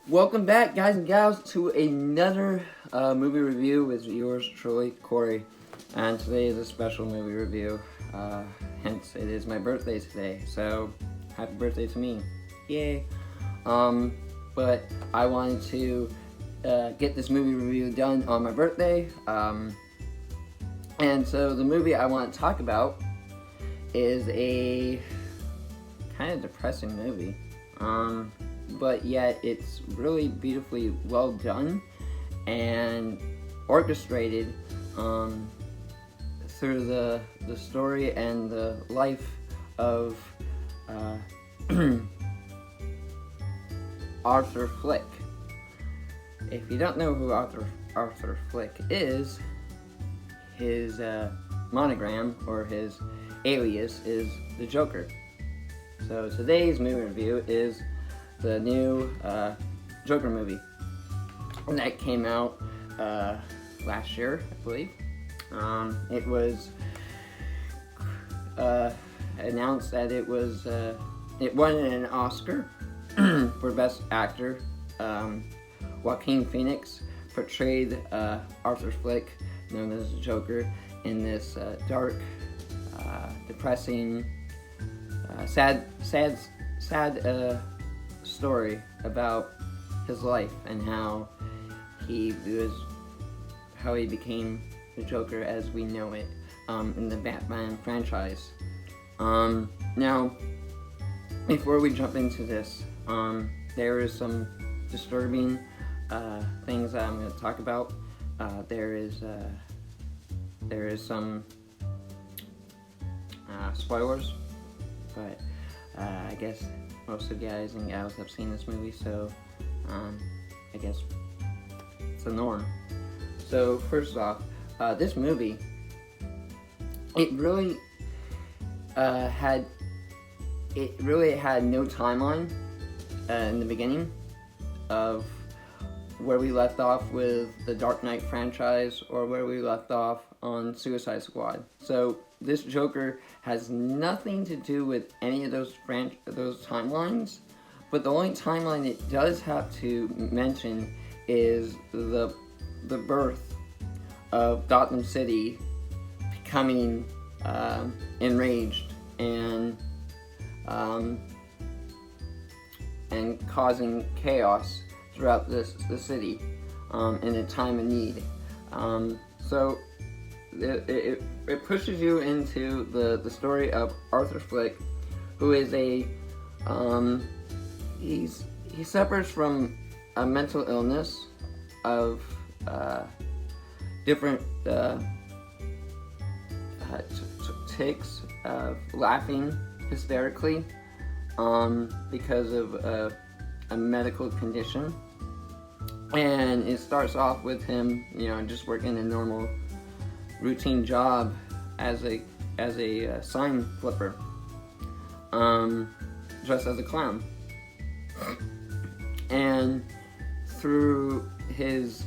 Welcome back, guys and gals, to another movie review with yours truly, Corey. And today is a special movie review. Hence, it is my birthday today. So, happy birthday to me! Yay! But I wanted to get this movie review done on my birthday. And so the movie I want to talk about is a kind of depressing movie. But yet it's really beautifully well done and orchestrated through the story and the life of Arthur Flick. If you don't know who Arthur Flick is, his monogram or his alias is the Joker. So today's movie review is the new Joker movie, and that came out last year, I believe. It was announced that it won an Oscar for Best Actor. Joaquin Phoenix portrayed Arthur Flick, known as the Joker, in this dark, depressing, sad story about his life and how he became the Joker as we know it in the Batman franchise. Now, before we jump into this, there is some disturbing things that I'm going to talk about. There is some spoilers, but I guess most of you guys and gals have seen this movie, so I guess it's the norm. So first off, this movie, it really had no timeline in the beginning of where we left off with the Dark Knight franchise or where we left off on Suicide Squad. So this Joker has nothing to do with any of those timelines, but the only timeline it does have to mention is the birth of Gotham City becoming enraged and causing chaos throughout the city in a time of need. So it pushes you into the story of Arthur Flick, who is he suffers from a mental illness of different tics of laughing hysterically because of a medical condition. And it starts off with him, just working a normal routine job as a sign flipper, dressed as a clown. And through his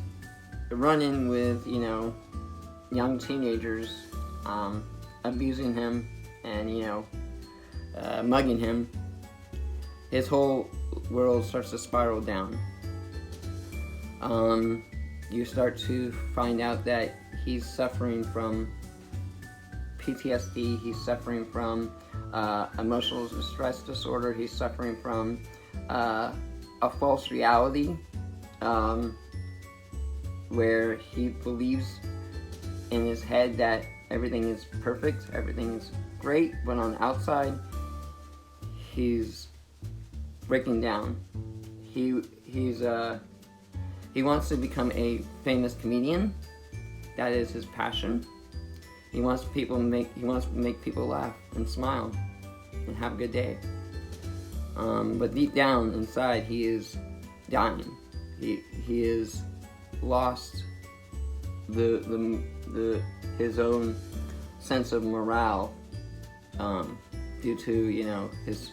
run-in with, young teenagers, abusing him and, mugging him, his whole world starts to spiral down. You start to find out that he's suffering from PTSD, he's suffering from emotional distress disorder, he's suffering from a false reality where he believes in his head that everything is perfect, everything is great, but on the outside, he's breaking down. He wants to become a famous comedian. That is his passion. He wants to make people laugh and smile and have a good day. But deep down inside, he is dying. He has lost his own sense of morale due to his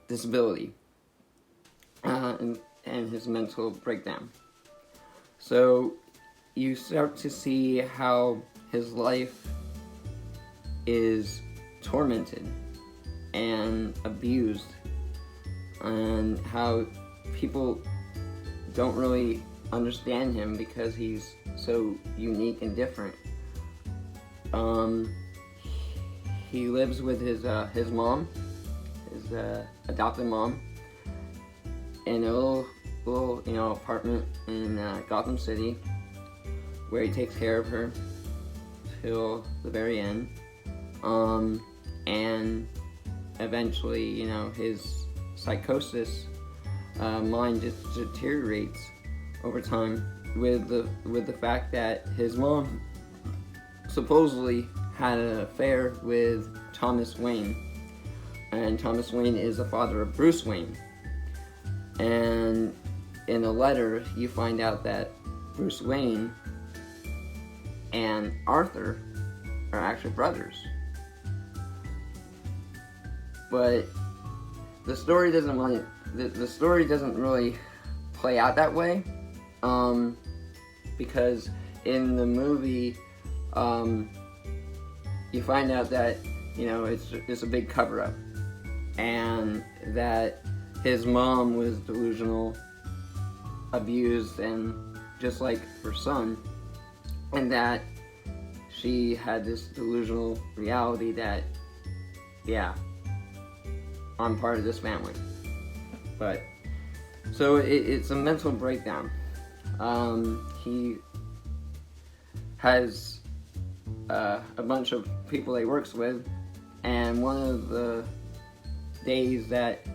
disability and his mental breakdown. So you start to see how his life is tormented and abused, and how people don't really understand him because he's so unique and different. He lives with his mom, his adopted mom, in a little apartment in Gotham City, where he takes care of her till the very end. And eventually, his psychosis mind just deteriorates over time with the fact that his mom supposedly had an affair with Thomas Wayne, and Thomas Wayne is the father of Bruce Wayne. And in a letter, you find out that Bruce Wayne and Arthur are actually brothers. But the story doesn't really play out that way, because in the movie, you find out that it's a big cover-up, and that his mom was delusional, abused, and just like her son, and that she had this delusional reality that, yeah, I'm part of this family. But so it's a mental breakdown. He has a bunch of people that he works with, and one of the days that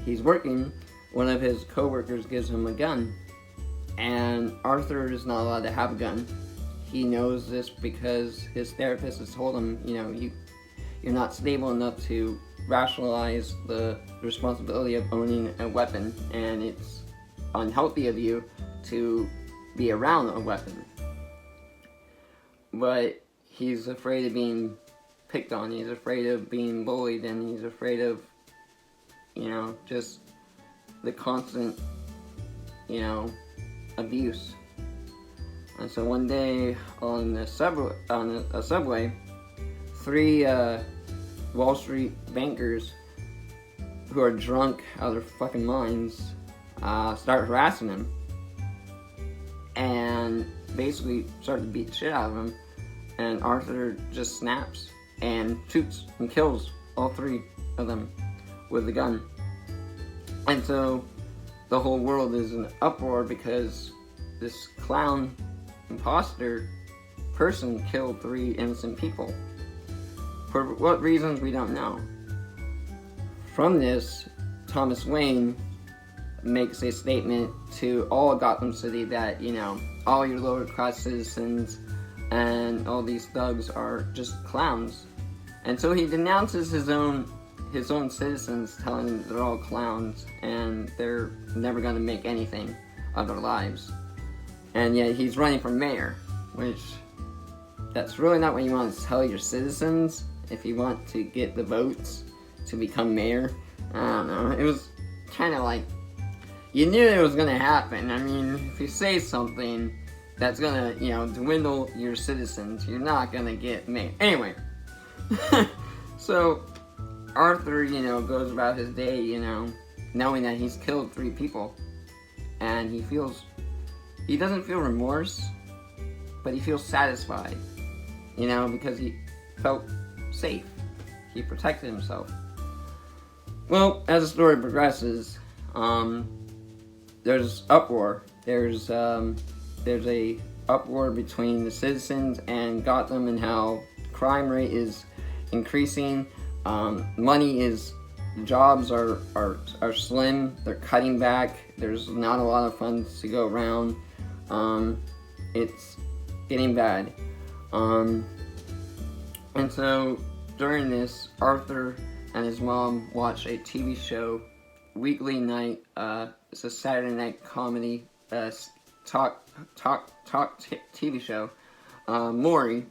he's working, one of his co-workers gives him a gun, and Arthur is not allowed to have a gun. He knows this because his therapist has told him, you're not stable enough to rationalize the responsibility of owning a weapon, and it's unhealthy of you to be around a weapon. But he's afraid of being picked on, he's afraid of being bullied, and he's afraid of, just the constant, abuse. And so one day on a subway, three Wall Street bankers who are drunk out of their fucking minds start harassing him and basically start to beat the shit out of him, and Arthur just snaps and shoots and kills all three of them with the gun. And so the whole world is in uproar because this clown imposter person killed three innocent people. For what reasons, we don't know. From this, Thomas Wayne makes a statement to all Gotham City that, all your lower class citizens and all these thugs are just clowns. And so he denounces his own citizens, telling them they're all clowns and they're never going to make anything of their lives. And yet he's running for mayor, which that's really not what you want to tell your citizens if you want to get the votes to become mayor. I don't know. It was kind of like, you knew it was going to happen. I mean, if you say something that's going to, dwindle your citizens, you're not going to get mayor. Anyway, so Arthur, goes about his day, knowing that he's killed three people. And he doesn't feel remorse, but he feels satisfied, because he felt safe. He protected himself. Well, as the story progresses, there's uproar. There's a uproar between the citizens and Gotham, and how crime rate is increasing. Jobs are slim. They're cutting back. There's not a lot of funds to go around. It's getting bad. And so during this, Arthur and his mom watch a TV show, weekly night. It's a Saturday night comedy talk TV show, Maury.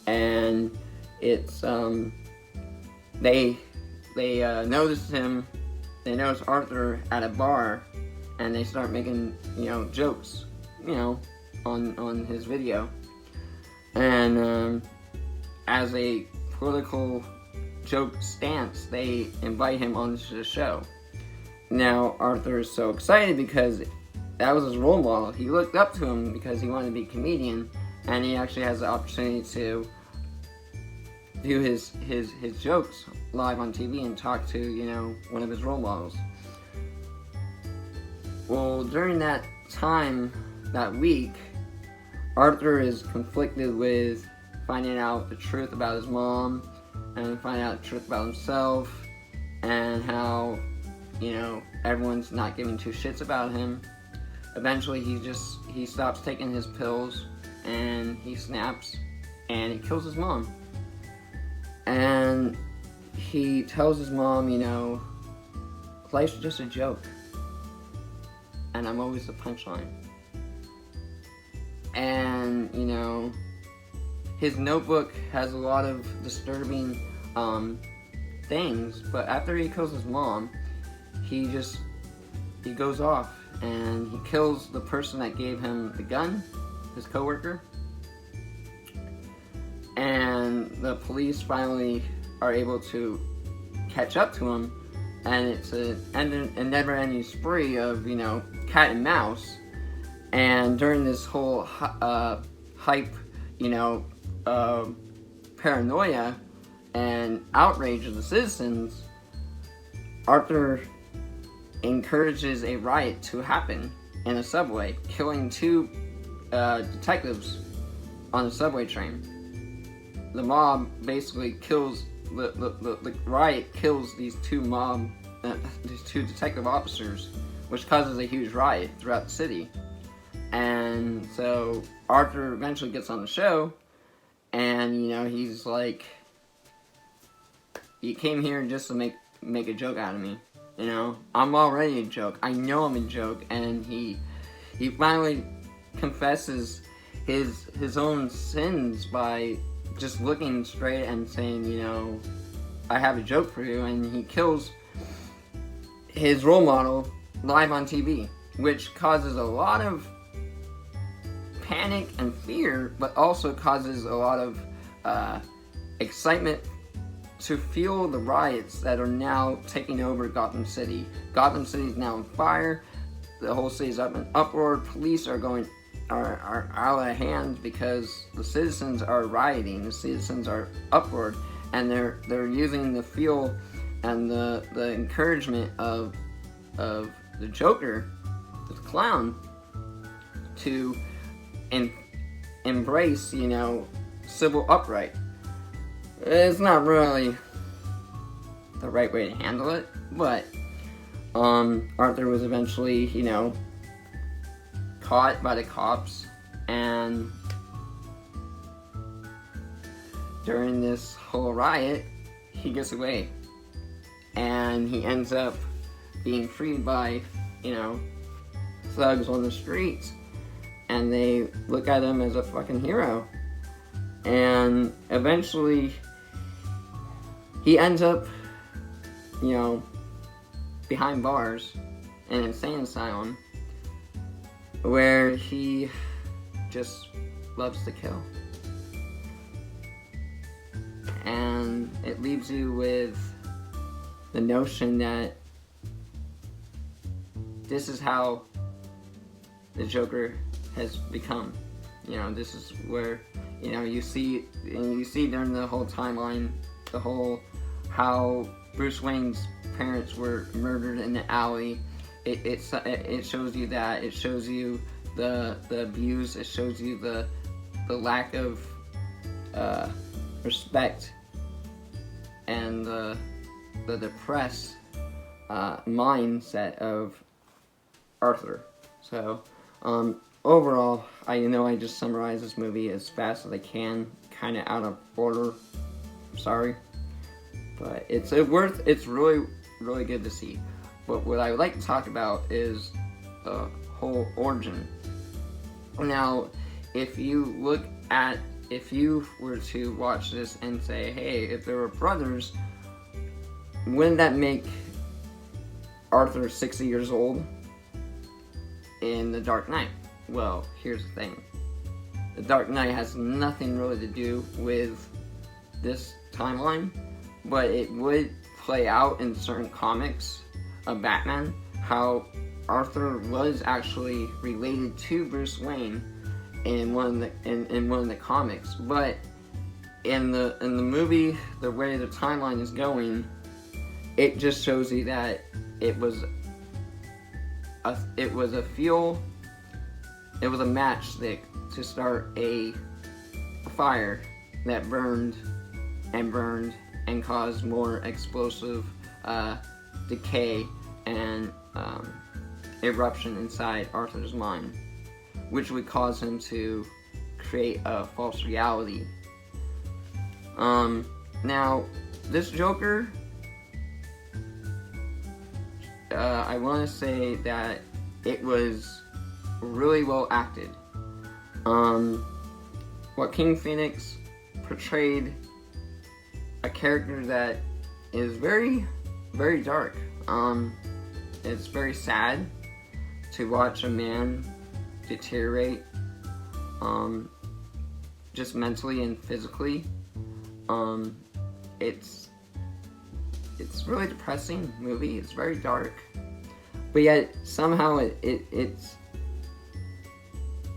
And it's they notice him. They notice Arthur at a bar, and they start making jokes, on his video. And as a political joke stance, they invite him onto the show. now Arthur is so excited because that was his role model. He looked up to him because he wanted to be a comedian, and he actually has the opportunity to do his jokes live on TV and talk to, you know, one of his role models. Well, during that time, that week, Arthur is conflicted with finding out the truth about his mom and finding out the truth about himself and how, you know, everyone's not giving two shits about him. Eventually he stops taking his pills and he snaps and he kills his mom. And he tells his mom, you know, life's just a joke and I'm always the punchline. And, you know, his notebook has a lot of disturbing things, but after he kills his mom, he goes off and he kills the person that gave him the gun, his coworker. And the police finally are able to catch up to him, and it's a never-ending spree of, you know, cat and mouse. And during this whole hype, you know, paranoia and outrage of the citizens, Arthur encourages a riot to happen in a subway, killing two detectives on a subway train. The mob basically kills the riot kills these two detective officers, which causes a huge riot throughout the city. And so Arthur eventually gets on the show, and, you know, he's like, "You came here just to make a joke out of me. You know, I'm already a joke. I know I'm a joke." And he finally confesses his own sins by just looking straight and saying, you know, "I have a joke for you." And he kills his role model live on TV, which causes a lot of panic and fear, but also causes a lot of excitement to fuel the riots that are now taking over Gotham City. Gotham City is now on fire. The whole city is up in uproar. Police are out of hand because the citizens are rioting. The citizens are upward, and they're using the fuel and the encouragement of the Joker, the clown, to embrace, you know, civil upright. It's not really the right way to handle it, but Arthur was eventually, you know, caught by the cops, and during this whole riot, he gets away, and he ends up being freed by, you know, thugs on the streets, and they look at him as a fucking hero. And eventually he ends up, you know, behind bars in an insane asylum where he just loves to kill. And it leaves you with the notion that this is how the Joker has become. You know, this is where, you know, you see during the whole timeline, the whole how Bruce Wayne's parents were murdered in the alley. It shows you that. It shows you the abuse. It shows you the lack of respect and the depressed mindset of Arthur. So overall, I know I just summarized this movie as fast as I can, kind of out of order. Sorry, but it's really really good to see. But what I would like to talk about is the whole origin. Now, if you were to watch this and say, hey, if there were brothers, wouldn't that make Arthur 60 years old in The Dark Knight? Well, here's the thing. The Dark Knight has nothing really to do with this timeline, but it would play out in certain comics of Batman, how Arthur was actually related to Bruce Wayne in one of the comics, but in the movie, the way the timeline is going, it just shows you that it was a matchstick to start a fire that burned and caused more explosive decay and eruption inside Arthur's mind, which would cause him to create a false reality. Now, this Joker, I want to say that it was really well acted. Joaquin Phoenix portrayed a character that is very, very dark. It's very sad to watch a man deteriorate, just mentally and physically. It's really depressing movie. It's very dark, but yet somehow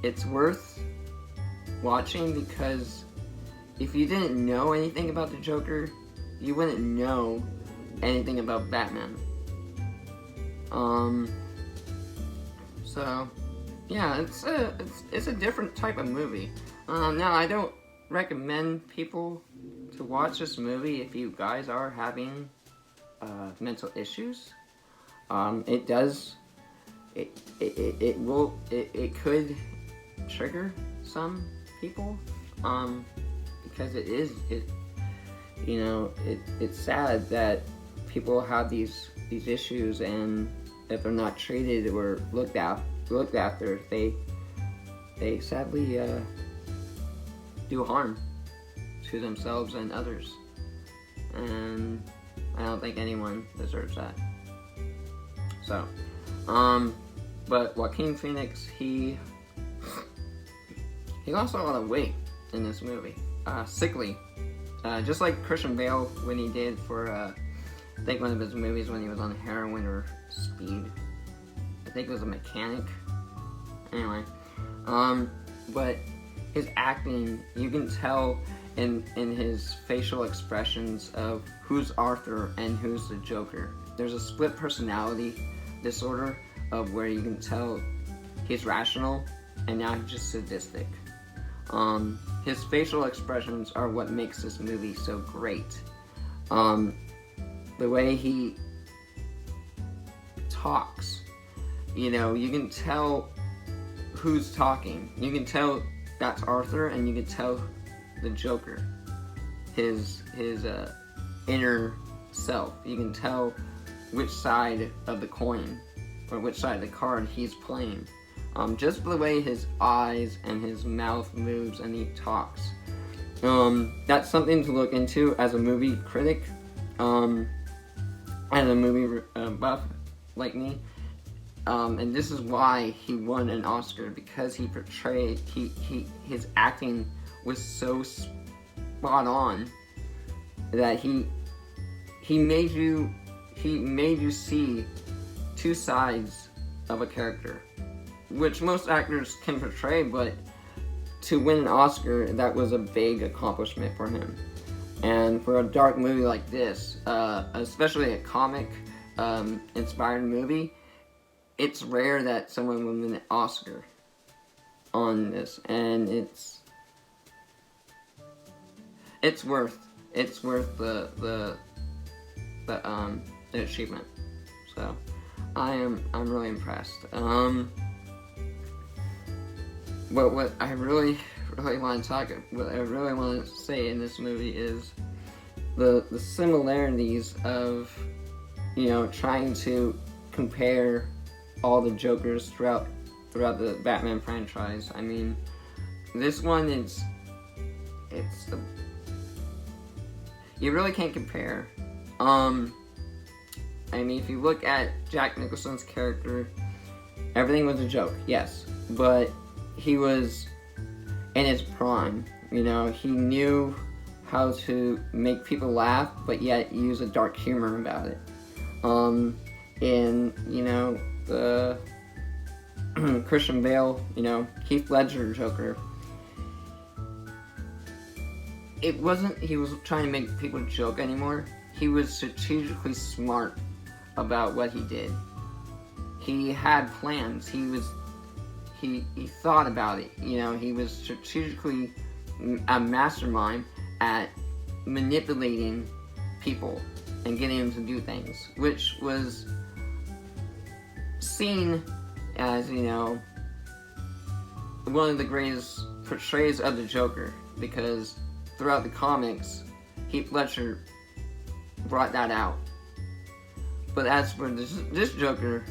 it's worth watching, because if you didn't know anything about the Joker, you wouldn't know anything about Batman. So yeah, it's a different type of movie. Now, I don't recommend people to watch this movie if you guys are having mental issues. It could trigger some people, because it's sad that people have these issues, and if they're not treated or looked after, they sadly do harm to themselves and others, and I don't think anyone deserves that. So, but Joaquin Phoenix, he lost a lot of weight in this movie. Sickly. Just like Christian Bale when he did for, I think one of his movies when he was on heroin or speed. I think it was a mechanic. Anyway. But his acting, you can tell in his facial expressions of who's Arthur and who's the Joker. There's a split personality disorder of where you can tell he's rational and now he's just sadistic. His facial expressions are what makes this movie so great. The way he talks, you can tell who's talking. You can tell that's Arthur, and you can tell the Joker, his inner self. You can tell which side of the coin or which side of the card he's playing. Just the way his eyes and his mouth moves and he talks. That's something to look into as a movie critic, and a movie buff like me. And this is why he won an Oscar, because he portrayed, his acting was so spot on that he made you see two sides of a character, which most actors can portray, but to win an Oscar, that was a big accomplishment for him. And for a dark movie like this, especially a comic inspired movie, it's rare that someone will win an Oscar on this, and it's worth the achievement. So I'm really impressed. But what I really want to say in this movie is the similarities of trying to compare all the Jokers throughout the Batman franchise. I mean, this one you really can't compare. I mean, if you look at Jack Nicholson's character, everything was a joke, yes, but he was in his prime. He knew how to make people laugh, but yet use a dark humor about it. in, the Christian Bale, Heath Ledger Joker, it wasn't he was trying to make people joke anymore. He was strategically smart about what he did. He had plans. He thought about it. He was strategically a mastermind at manipulating people and getting them to do things, which was seen as, one of the greatest portrayals of the Joker, because throughout the comics, Heath Ledger brought that out. But as for this Joker,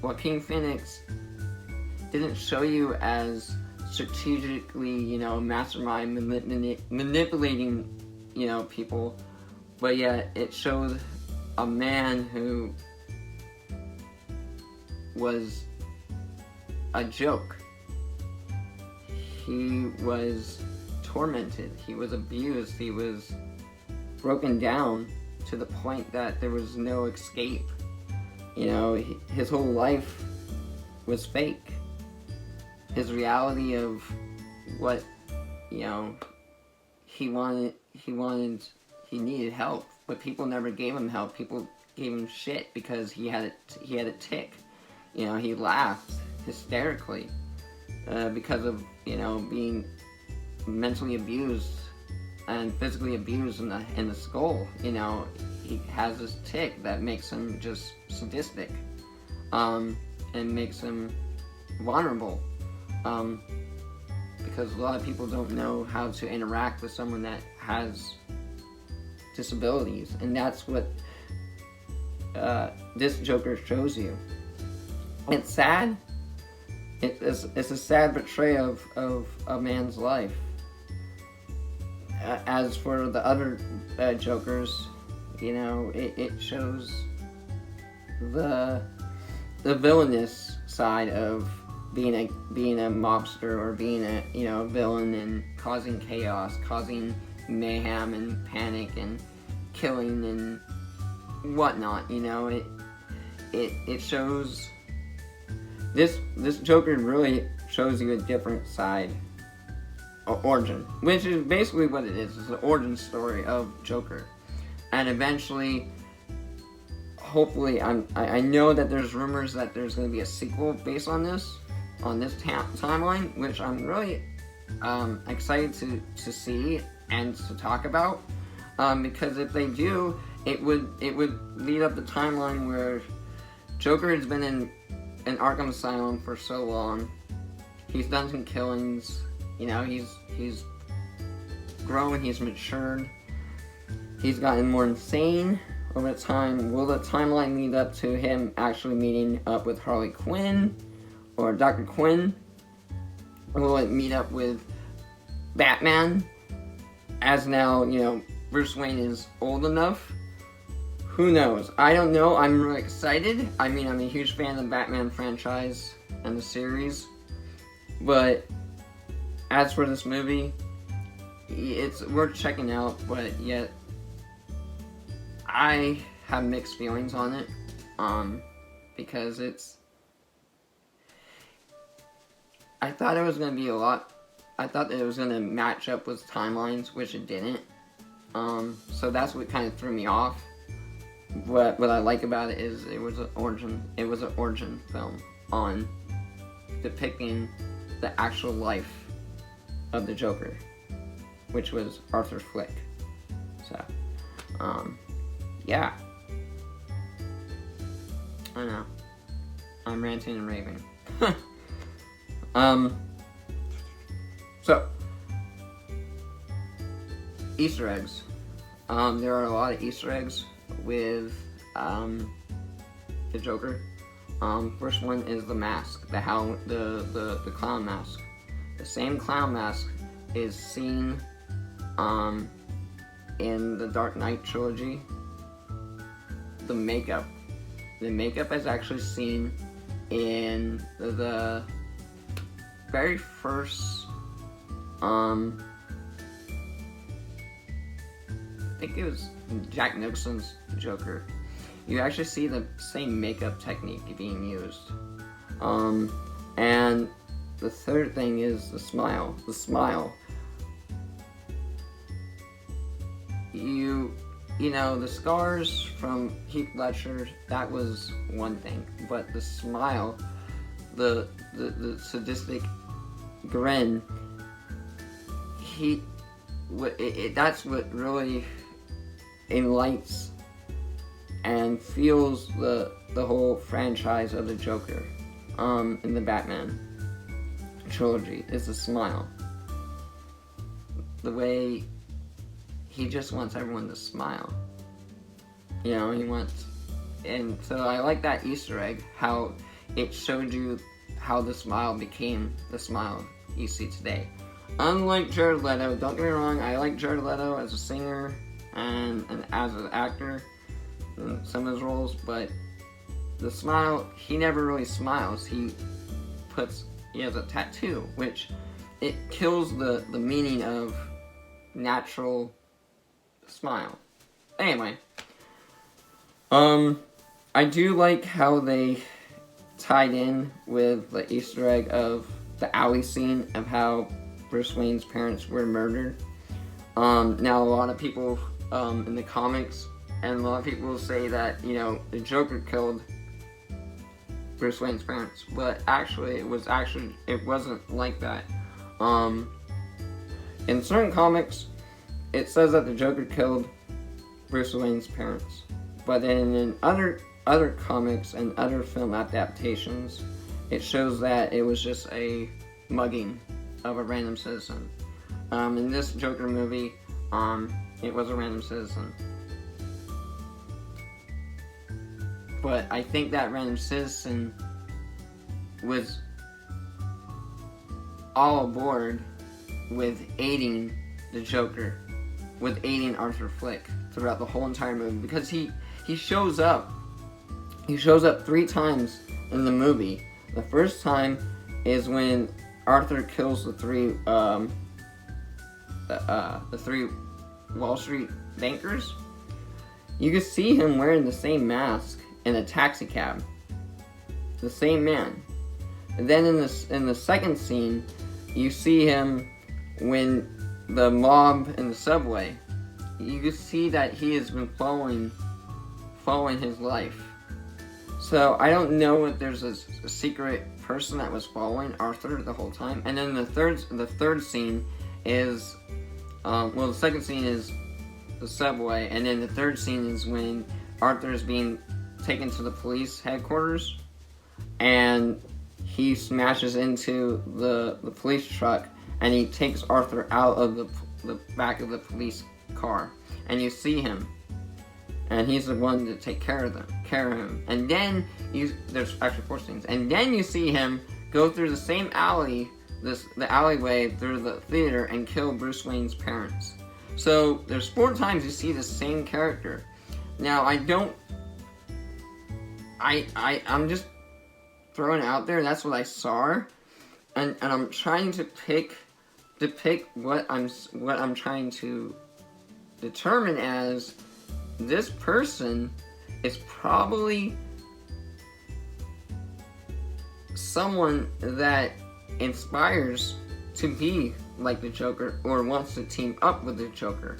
Joaquin Phoenix didn't show you as strategically, mastermind manipulating, people, but yet it showed a man who was a joke. He was tormented, he was abused, he was broken down to the point that there was no escape. His whole life was fake. His reality of what, he needed help, but people never gave him help. People gave him shit because he had a tick. He laughed hysterically because of, being mentally abused and physically abused in the skull. He has this tick that makes him just sadistic, and makes him vulnerable, because a lot of people don't know how to interact with someone that has disabilities, and that's what this Joker shows you. It's sad. It's a sad portrayal of a man's life. As for the other Jokers, it shows the villainous side of being a mobster, or being a villain and causing chaos, causing mayhem and panic and killing and whatnot. It shows this Joker really shows you a different side, origin, which is basically what it is. It's the origin story of Joker, and eventually, hopefully, I know that there's rumors that there's going to be a sequel based on this timeline, which I'm really excited to see and to talk about, because if they do, it would lead up the timeline where Joker has been in Arkham Asylum for so long. He's done some killings. He's grown. He's matured. He's gotten more insane over time. Will the timeline lead up to him actually meeting up with Harley Quinn or Dr. Quinn? Will it meet up with Batman, as now, Bruce Wayne is old enough? Who knows? I don't know. I'm really excited. I'm a huge fan of the Batman franchise and the series. But as for this movie, it's worth checking out, but yet I have mixed feelings on it, because I thought it was going to be I thought that it was going to match up with timelines, which it didn't. So that's what kind of threw me off. What I like about it is it was an origin film on depicting the actual life of the Joker, which was Arthur Fleck. So, yeah. I know. I'm ranting and raving. So, Easter eggs. There are a lot of Easter eggs with the Joker. First one is the mask, the clown mask. The same clown mask is seen in the Dark Knight trilogy. The makeup is actually seen in the very first, I think it was Jack Nicholson's Joker. you actually see the same makeup technique being used. And the third thing is the smile. The smile. You know, the scars from Heath Ledger, that was one thing, but the smile, the sadistic grin, that's what really enlightens and fuels the whole franchise of the Joker in the Batman trilogy, is the smile. The way he just wants everyone to smile. You know, he wants... And so I like that Easter egg, how it showed you how the smile became the smile you see today. Unlike Jared Leto, don't get me wrong, I like Jared Leto as a singer and as an actor in some of his roles, but the smile, he never really smiles. He has a tattoo, which it kills the meaning of natural smile. Anyway, I do like how they tied in with the Easter egg of the alley scene of how Bruce Wayne's parents were murdered. Now a lot of people in the comics, and a lot of people will say that, you know, the Joker killed Bruce Wayne's parents, but actually it wasn't like that. In certain comics, it says that the Joker killed Bruce Wayne's parents, but then in other comics and other film adaptations, it shows that it was just a mugging of a random citizen. In this Joker movie, it was a random citizen. But I think that random citizen was all aboard with aiding the Joker, with aiding Arthur Fleck throughout the whole entire movie, because he shows up. He shows up 3 times in the movie. The first time is when Arthur kills the three Wall Street bankers. You can see him wearing the same mask in a taxi cab. The same man. And then in the second scene, you see him when the mob in the subway. You can see that he has been following his life. So I don't know if there's a secret person that was following Arthur the whole time. And then the third scene is, the second scene is the subway, and then the third scene is when Arthur is being taken to the police headquarters, and he smashes into the police truck, and he takes Arthur out of the back of the police car, and you see him, and he's the one to take care of him. And then there's actually 4 scenes, and then you see him go through the same alley, the alleyway through the theater, and kill Bruce Wayne's parents. So there's 4 times you see the same character. Now I'm just throwing it out there. That's what I saw, and I'm trying to depict what I'm trying to determine as this person is probably someone that inspires to be like the Joker, or wants to team up with the Joker,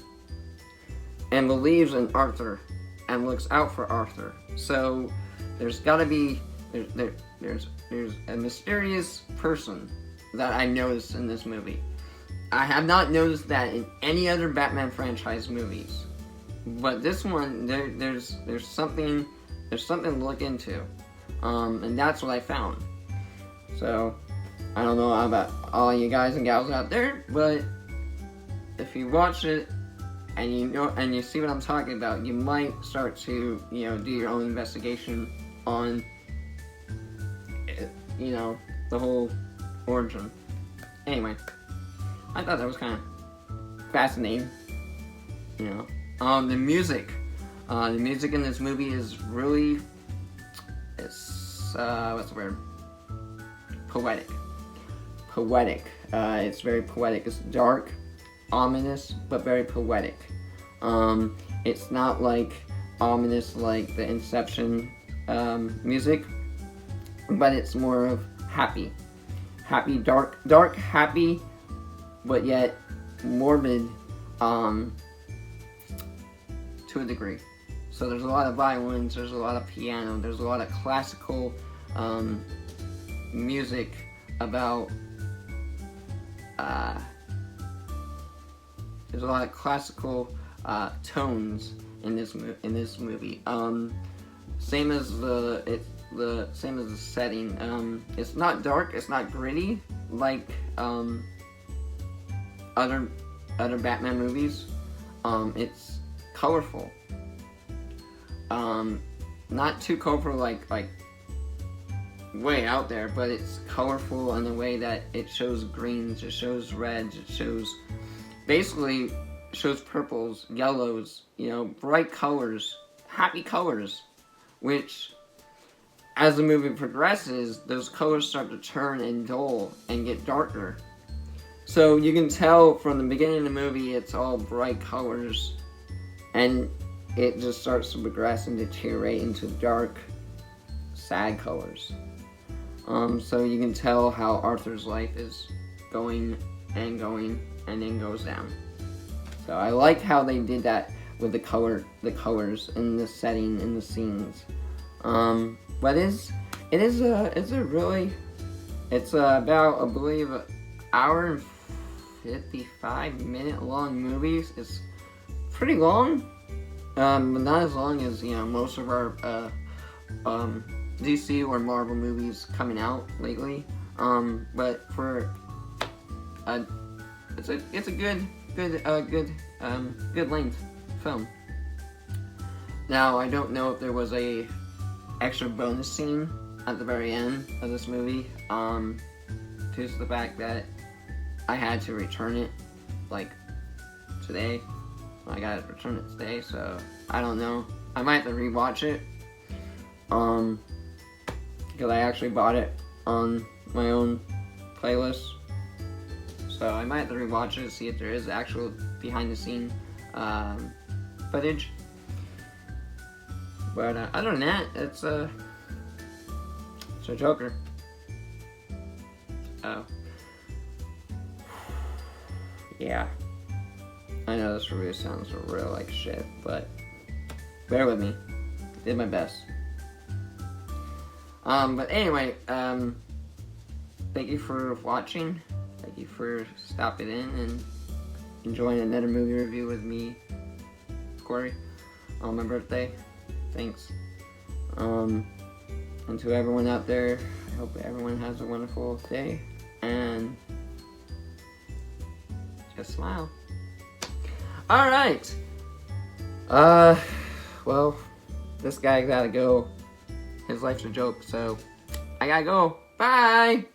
and believes in Arthur and looks out for Arthur. So there's gotta be there's a mysterious person that I noticed in this movie. I have not noticed that in any other Batman franchise movies, but this one there's something to look into, and that's what I found. So I don't know about all you guys and gals out there, but if you watch it and you see what I'm talking about, you might start to do your own investigation on the whole origin. Anyway, I thought that was kind of fascinating. The music in this movie is really, what's the word? Poetic. It's very poetic. It's dark, ominous, but very poetic. It's not like ominous like the Inception music, but it's more of happy, dark, happy, but yet morbid to a degree. So there's a lot of violins, there's a lot of piano, there's a lot of classical music about there's a lot of classical tones in this movie. Same as the setting. It's not dark. It's not gritty like other Batman movies. It's colorful. Not too colorful like way out there, but it's colorful in the way that it shows greens, it shows reds, it shows basically shows purples, yellows, you know, bright colors, happy colors, which as the movie progresses, those colors start to turn and dull and get darker. So you can tell from the beginning of the movie it's all bright colors, and it just starts to progress and deteriorate into dark, sad colors. So you can tell how Arthur's life is going and then goes down. So I like how they did that with the colors in the setting, in the scenes. But it's about, I believe, an hour and 55-minute long movie. It's pretty long, but not as long as, you know, most of our DC or Marvel movies coming out lately. But for it's a good length film. Now I don't know if there was a extra bonus scene at the very end of this movie, due to the fact that I had to return it like today. I gotta return it today, so I don't know. I might have to rewatch it, because I actually bought it on my own playlist. So I might have to rewatch it to see if there is actual behind the scene footage. But other than that, it's a Joker. Oh. Yeah. I know this review sounds real like shit, but bear with me. Did my best. But anyway, thank you for watching. Thank you for stopping in and enjoying another movie review with me, Corey, on my birthday. Thanks. And to everyone out there, I hope everyone has a wonderful day, and just smile. Alright. Well, this guy gotta go. His life's a joke, so I gotta go. Bye!